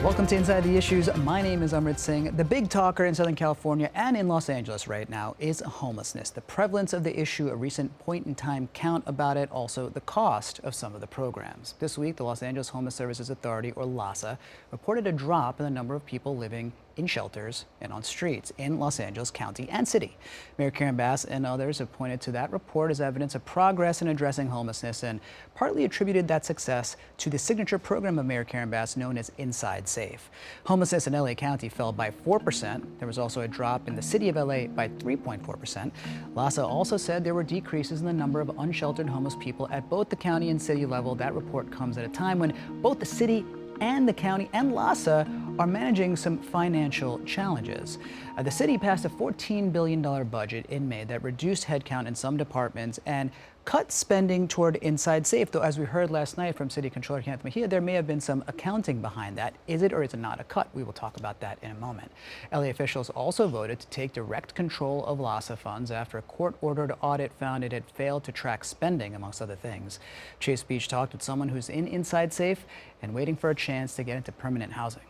Welcome to Inside the Issues. My name is Amrit Singh. The big talker in Southern California and in Los Angeles right now is homelessness. The prevalence of the issue, a recent point-in-time count about it, also the cost of some of the programs. This week, the Los Angeles Homeless Services Authority, or LAHSA, reported a drop in the number of people living in shelters and on streets in Los Angeles County and City. Mayor Karen Bass and others have pointed to that report as evidence of progress in addressing homelessness and partly attributed that success to the signature program of Mayor Karen Bass known as Inside Safe. Homelessness in LA County fell by 4%. There was also a drop in the city of LA by 3.4%. LAHSA also said there were decreases in the number of unsheltered homeless people at both the county and city level. That report comes at a time when both the city and the county and LAHSA are managing some financial challenges. The city passed a $14 billion budget in May that reduced headcount in some departments and cut spending toward Inside Safe, though as we heard last night from City Controller Kenneth Mejia, there may have been some accounting behind that. Is it or is it not a cut? We will talk about that in a moment. LA officials also voted to take direct control of LAHSA funds after a court-ordered audit found it had failed to track spending, amongst other things. Chase Beach talked with someone who's in Inside Safe and waiting for a chance to get into permanent housing.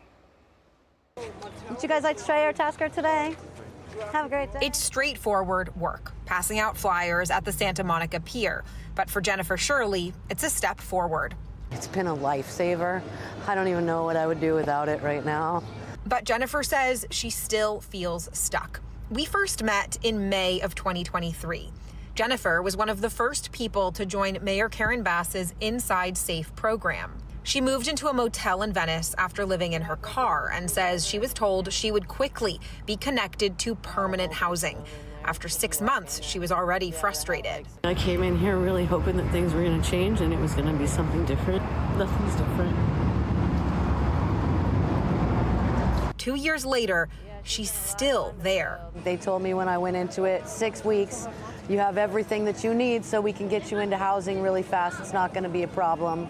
Would you guys like to try our tasker today? Have a great day. It's straightforward work, passing out flyers at the Santa Monica Pier. But for Jennifer Shirley, it's a step forward. It's been a lifesaver. I don't even know what I would do without it right now. But Jennifer says she still feels stuck. We first met in May of 2023. Jennifer was one of the first people to join Mayor Karen Bass's Inside Safe program. She moved into a motel in Venice after living in her car and says she was told she would quickly be connected to permanent housing. After 6 months, she was already frustrated. I came in here really hoping that things were going to change and it was going to be something different. Nothing's different. 2 years later, she's still there. They told me when I went into it, 6 weeks, you have everything that you need so we can get you into housing really fast. It's not going to be a problem.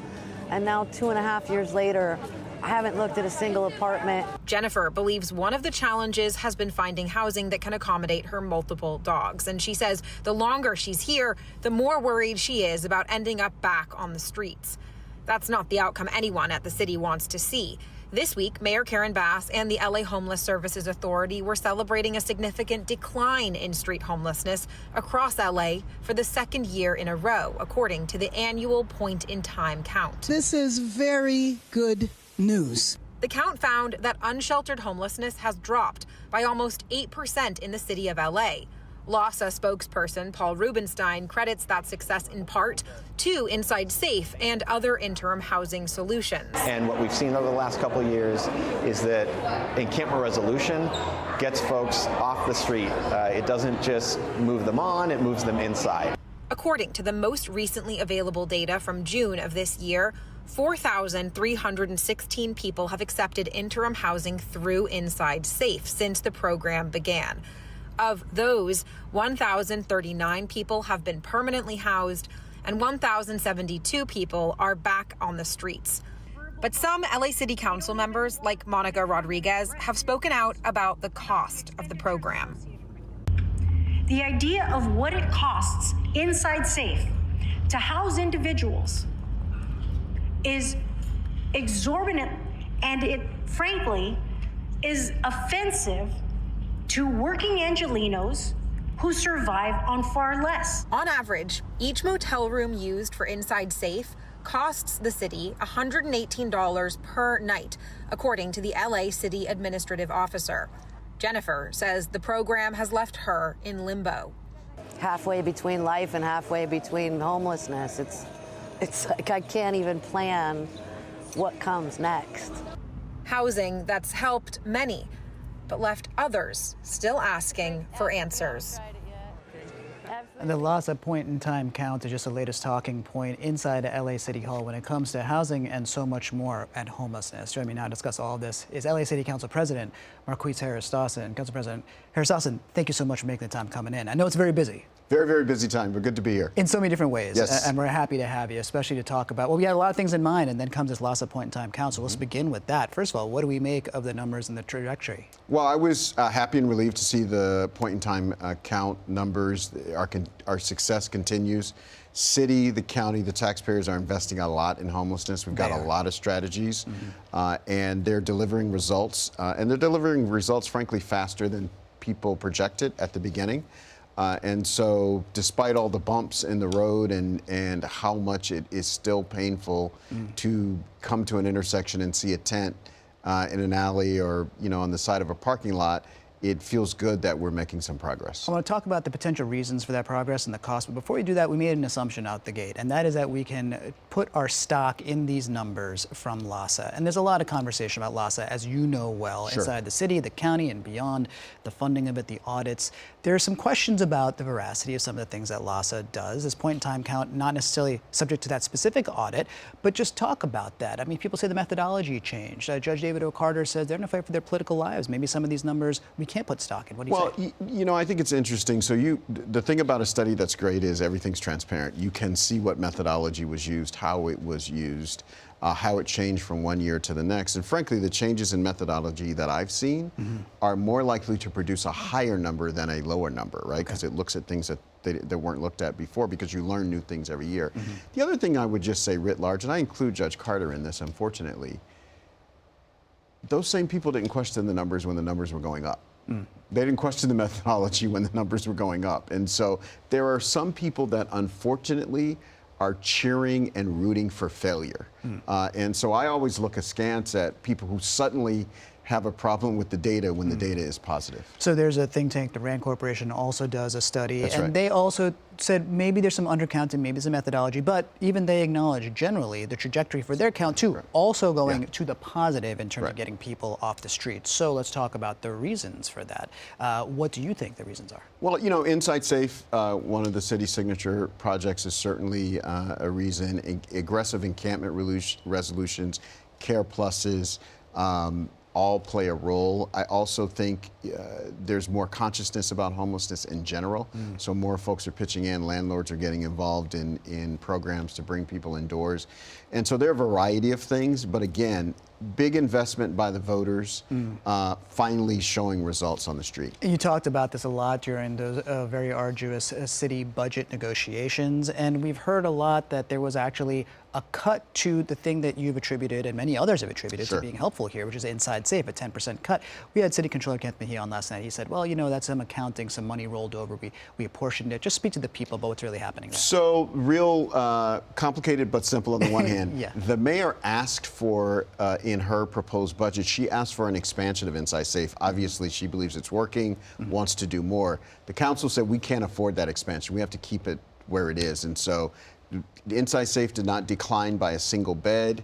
And now 2.5 years later, I haven't looked at a single apartment. Jennifer believes one of the challenges has been finding housing that can accommodate her multiple dogs. And she says the longer she's here, the more worried she is about ending up back on the streets. That's not the outcome anyone at the city wants to see. This week, Mayor Karen Bass and the LA Homeless Services Authority were celebrating a significant decline in street homelessness across LA for the second year in a row, according to the annual point-in-time count. This is very good news. The count found that unsheltered homelessness has dropped by almost 8% in the city of LA. LAHSA spokesperson Paul Rubenstein credits that success in part to Inside Safe and other interim housing solutions. And what we've seen over the last couple of years is that encampment resolution gets folks off the street. It doesn't just move them on, it moves them inside. According to the most recently available data from June of this year, 4,316 people have accepted interim housing through Inside Safe since the program began. Of those, 1,039 people have been permanently housed and 1,072 people are back on the streets. But some LA City Council members, like Monica Rodriguez, have spoken out about the cost of the program. The idea of what it costs Inside Safe to house individuals is exorbitant, and it, frankly, is offensive to working Angelenos who survive on far less. On average, each motel room used for Inside Safe costs the city $118 per night, according to the LA City Administrative Officer. Jennifer says the program has left her in limbo. Halfway between life and halfway between homelessness. It's like I can't even plan what comes next. Housing that's helped many, but left others still asking for answers. And the LAHSA point-in-time count is just the latest talking point inside LA City Hall when it comes to housing and so much more and homelessness. Joining me now to discuss all of this is LA City Council President Marqueece Harris-Dawson. Council President Harris-Dawson, thank you so much for making the time coming in. I know it's very busy. Very, very busy time, but good to be here. In so many different ways. Yes. And we're happy to have you, especially to talk about, well, we had a lot of things in mind, and then comes this LAHSA point-in-time count. So let's begin with that. First of all, what do we make of the numbers and the trajectory? Well, I was happy and relieved to see the point-in-time count numbers. Our success continues. City, the county, the taxpayers are investing a lot in homelessness. We've got a lot of strategies, and they're delivering results. And they're delivering results, frankly, faster than people projected at the beginning. And so despite all the bumps in the road and how much it is still painful to come to an intersection and see a tent in an alley or, on the side of a parking lot, it feels good that we're making some progress. I want to talk about the potential reasons for that progress and the cost, but before we do that, we made an assumption out the gate, and that is that we can put our stock in these numbers from LAHSA. And there's a lot of conversation about LAHSA, as you know well, inside the city, the county, and beyond, the funding of it, the audits. There are some questions about the veracity of some of the things that LAHSA does. This point-in-time count, not necessarily subject to that specific audit, but just talk about that. I mean, people say the methodology changed. Judge David O'Carter says they're in a fight for their political lives. Maybe some of these numbers we can't put stock in. What do you say? Well, I think it's interesting. So the thing about a study that's great is everything's transparent. You can see what methodology was used, how it was used, how it changed from one year to the next. And frankly, the changes in methodology that I've seen are more likely to produce a higher number than a lower number, right? Because it looks at things that weren't looked at before, because you learn new things every year. The other thing I would just say writ large, and I include Judge Carter in this, unfortunately, those same people didn't question the numbers when the numbers were going up. They didn't question the methodology when the numbers were going up. And so there are some people that unfortunately are cheering and rooting for failure. And so I always look askance at people who suddenly have a problem with the data when the data is positive. So there's a think tank, the RAND Corporation also does a study, That's and right. they also said maybe there's some undercounting, maybe some methodology, but even they acknowledge generally the trajectory for their count too, also going to the positive in terms of getting people off the streets. So let's talk about the reasons for that. What do you think the reasons are? Well, Inside Safe, one of the city signature projects, is certainly a reason. Aggressive encampment resolutions, care pluses, all play a role. I also think there's more consciousness about homelessness in general. So more folks are pitching in, landlords are getting involved in programs to bring people indoors. And so there are a variety of things, but again, big investment by the voters, finally showing results on the street. You talked about this a lot during those very arduous city budget negotiations, and we've heard a lot that there was actually a cut to the thing that you've attributed and many others have attributed to being helpful here, which is Inside Safe, a 10% cut. We had City Controller Kent Mejia on last night. He said, well, that's some accounting, some money rolled over. We apportioned it. Just speak to the people about what's really happening there. So real complicated but simple on the one hand. The mayor asked for, in her proposed budget, she asked for an expansion of Inside Safe. Obviously, she believes it's working, wants to do more. The council said we can't afford that expansion. We have to keep it where it is. And so Inside Safe did not decline by a single bed.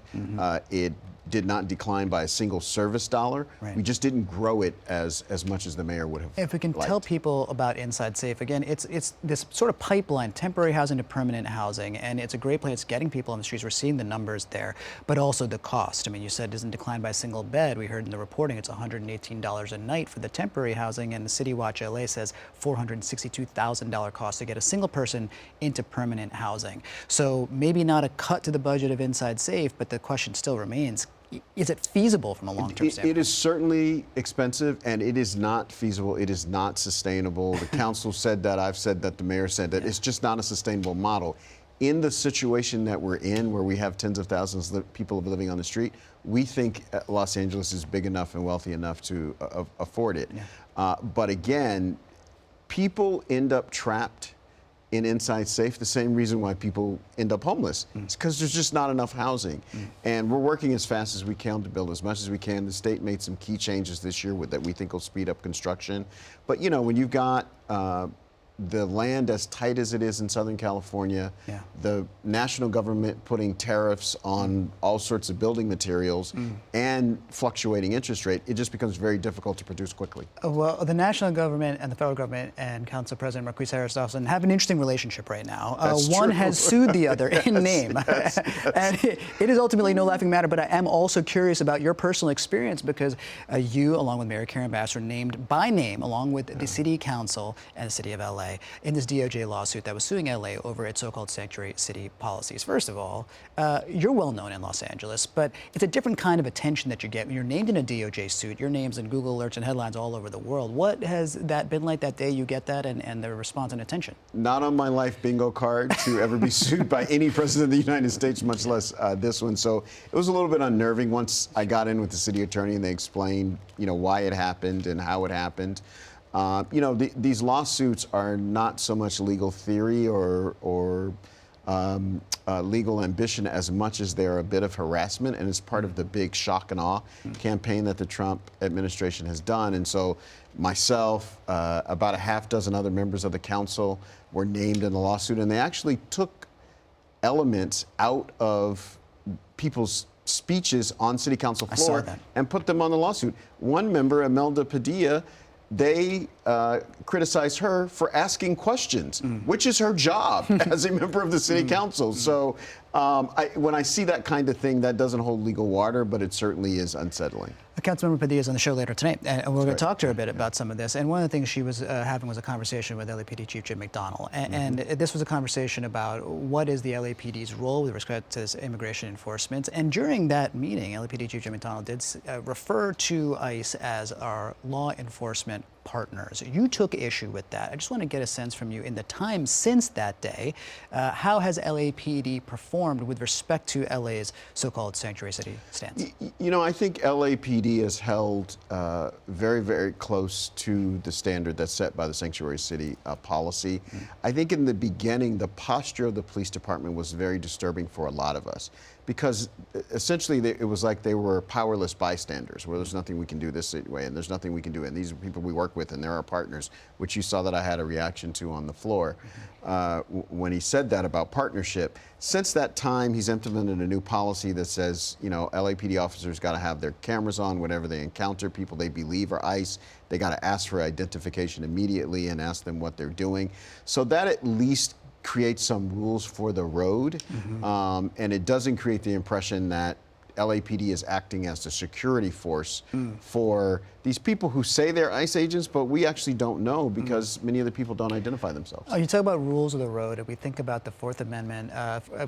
It did not decline by a single service dollar. We just didn't grow it as much as the mayor would have If we can liked. tell people about Inside Safe, again, it's this sort of pipeline, temporary housing to permanent housing, and it's a great place getting people on the streets. We're seeing the numbers there, but also the cost. I mean, you said it doesn't decline by a single bed. We heard in the reporting it's $118 a night for the temporary housing, and the City Watch LA says $462,000 cost to get a single person into permanent housing. So maybe not a cut to the budget of Inside Safe, but the question still remains, is it feasible from a long-term standpoint? It is certainly expensive, and it is not feasible. It is not sustainable. The council said that. I've said that. The mayor said that. It's just not a sustainable model. In the situation that we're in, where we have tens of thousands of people living on the street, we think Los Angeles is big enough and wealthy enough to afford it. But again, people end up trapped in Inside Safe, the same reason why people end up homeless. It's because there's just not enough housing. And we're working as fast as we can to build as much as we can. The state made some key changes this year that we think will speed up construction. But when you've got the land as tight as it is in Southern California, the national government putting tariffs on all sorts of building materials, and fluctuating interest rate, it just becomes very difficult to produce quickly. Well, the national government and the federal government and Council President Marqueece Harris-Dawson have an interesting relationship right now. One has sued the other in name. And it is ultimately no laughing matter, but I am also curious about your personal experience, because you, along with Mayor Karen Bass, are named by name, along with the City Council and the City of LA. LA in this DOJ lawsuit that was suing LA over its so-called sanctuary city policies. First of all, you're well known in Los Angeles, but it's a different kind of attention that you get when you're named in a DOJ suit. Your name's in Google alerts and headlines all over the world. What has that been like that day you get that and the response and attention? Not on my life bingo card to ever be sued by any president of the United States, much less this one. So it was a little bit unnerving once I got in with the city attorney and they explained, why it happened and how it happened. These lawsuits are not so much legal theory or legal ambition as much as they're a bit of harassment, and it's part of the big shock and awe campaign that the Trump administration has done. And so myself, about a half dozen other members of the council were named in the lawsuit, and they actually took elements out of people's speeches on city council floor and put them on the lawsuit. One member, Imelda Padilla, they criticized her for asking questions, which is her job as a member of the city council. So when I see that kind of thing, that doesn't hold legal water, but it certainly is unsettling. Councilmember Padilla is on the show later tonight, and we're going to talk to her a bit about some of this. And one of the things she was having was a conversation with LAPD Chief Jim McDonnell. And this was a conversation about what is the LAPD's role with respect to this immigration enforcement. And during that meeting, LAPD Chief Jim McDonnell did refer to ICE as our law enforcement partners. You took issue with that. I just want to get a sense from you in the time since that day, how has LAPD performed with respect to LA's so-called sanctuary city stance? I think LAPD is held very, very close to the standard that's set by the sanctuary city policy. I think in the beginning, the posture of the police department was very disturbing for a lot of us, because essentially it was like they were powerless bystanders, where there's nothing we can do this way and there's nothing we can do, and these are people we work with and they're our partners, which you saw that I had a reaction to on the floor when he said that about partnership. Since that time, he's implemented a new policy that says, LAPD officers got to have their cameras on whenever they encounter people they believe are ICE. They got to ask for identification immediately and ask them what they're doing. So that at least creates some rules for the road, and it doesn't create the impression that LAPD is acting as the security force for these people who say they're ICE agents, but we actually don't know because many of the people don't identify themselves. You talk about rules of the road, and we think about the Fourth Amendment,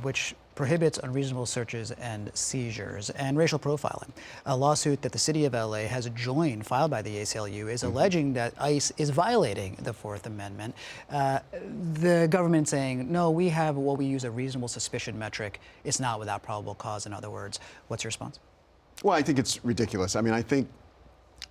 which prohibits unreasonable searches and seizures and racial profiling. A lawsuit that the city of LA has joined, filed by the ACLU, is alleging that ICE is violating the Fourth Amendment. The government saying, no, we have what we use a reasonable suspicion metric. It's not without probable cause, in other words. What's your response? Well, I think it's ridiculous. I mean, I think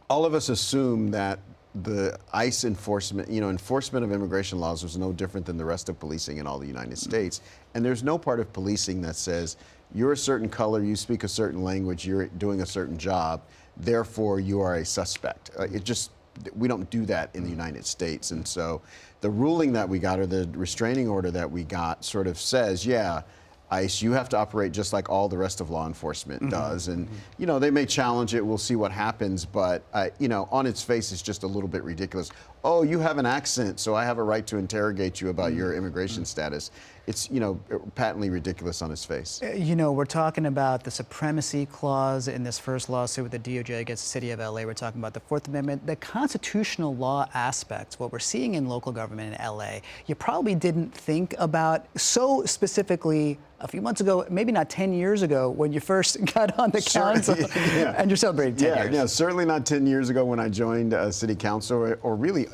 all of us assume that the ICE enforcement, enforcement of immigration laws is no different than the rest of policing in all the United States. And there's no part of policing that says you're a certain color, you speak a certain language, you're doing a certain job, therefore you are a suspect. We don't do that in the United States. And so the ruling that we got, or the restraining order that we got, sort of says, yeah, ICE, you have to operate just like all the rest of law enforcement does. And, they may challenge it. We'll see what happens. But, on its face, it's just a little bit ridiculous. Oh, you have an accent, so I have a right to interrogate you about your immigration status. It's, patently ridiculous on its face. We're talking about the supremacy clause in this first lawsuit with the DOJ against the city of LA. We're talking about the Fourth Amendment, the constitutional law aspects, what we're seeing in local government in LA. You probably didn't think about so specifically a few months ago, maybe not 10 years ago, when you first got on the council, and you're celebrating 10 years. Yeah, certainly not 10 years ago when I joined city council, or really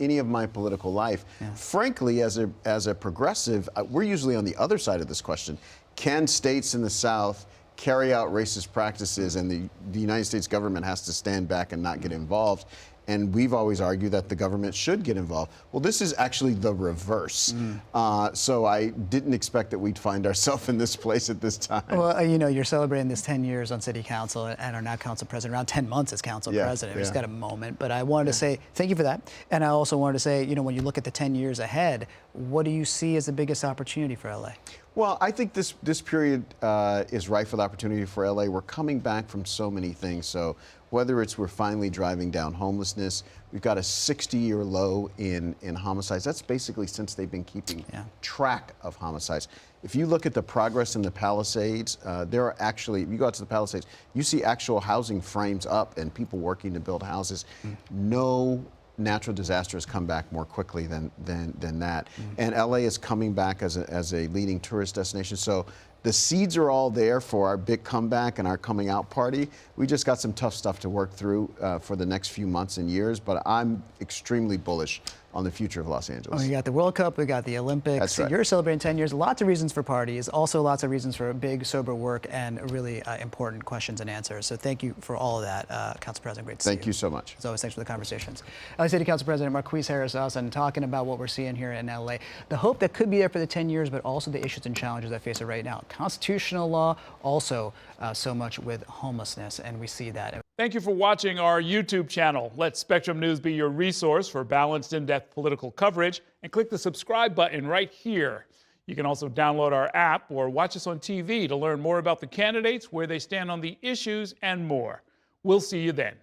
any of my political life. Yeah. Frankly, as a progressive, we're usually on the other side of this question. Can states in the South carry out racist practices, and the United States government has to stand back and not get involved? And we've always argued that the government should get involved. Well, this is actually the reverse. So I didn't expect that we'd find ourselves in this place at this time. Well, you're celebrating this 10 years on city council and are now council president, around 10 months as council president. We just got a moment. But I wanted to say thank you for that. And I also wanted to say, when you look at the 10 years ahead, what do you see as the biggest opportunity for LA? Well, I think this period is rife with opportunity for LA. We're coming back from so many things. So whether it's we're finally driving down homelessness, we've got a 60-year low in homicides. That's basically since they've been keeping track of homicides. If you look at the progress in the Palisades, there are actually, if you go out to the Palisades, you see actual housing frames up and people working to build houses. No natural disasters come back more quickly than that. And LA is coming back as a leading tourist destination. So the seeds are all there for our big comeback and our coming out party. We just got some tough stuff to work through for the next few months and years, but I'm extremely bullish on the future of Los Angeles. We got the World Cup, we got the Olympics. That's right. You're celebrating 10 years. Lots of reasons for parties, also lots of reasons for big, sober work and really important questions and answers. So thank you for all of that, Council President. Great to see you. Thank you so much. As always, thanks for the conversations. LA City Council President Marqueece Harris-Dawson talking about what we're seeing here in LA. The hope that could be there for the 10 years, but also the issues and challenges that face it right now. Constitutional law, also so much with homelessness, and we see that. Thank you for watching our YouTube channel. Let Spectrum News be your resource for balanced, in-depth political coverage, and click the subscribe button right here. You can also download our app or watch us on TV to learn more about the candidates, where they stand on the issues, and more. We'll see you then.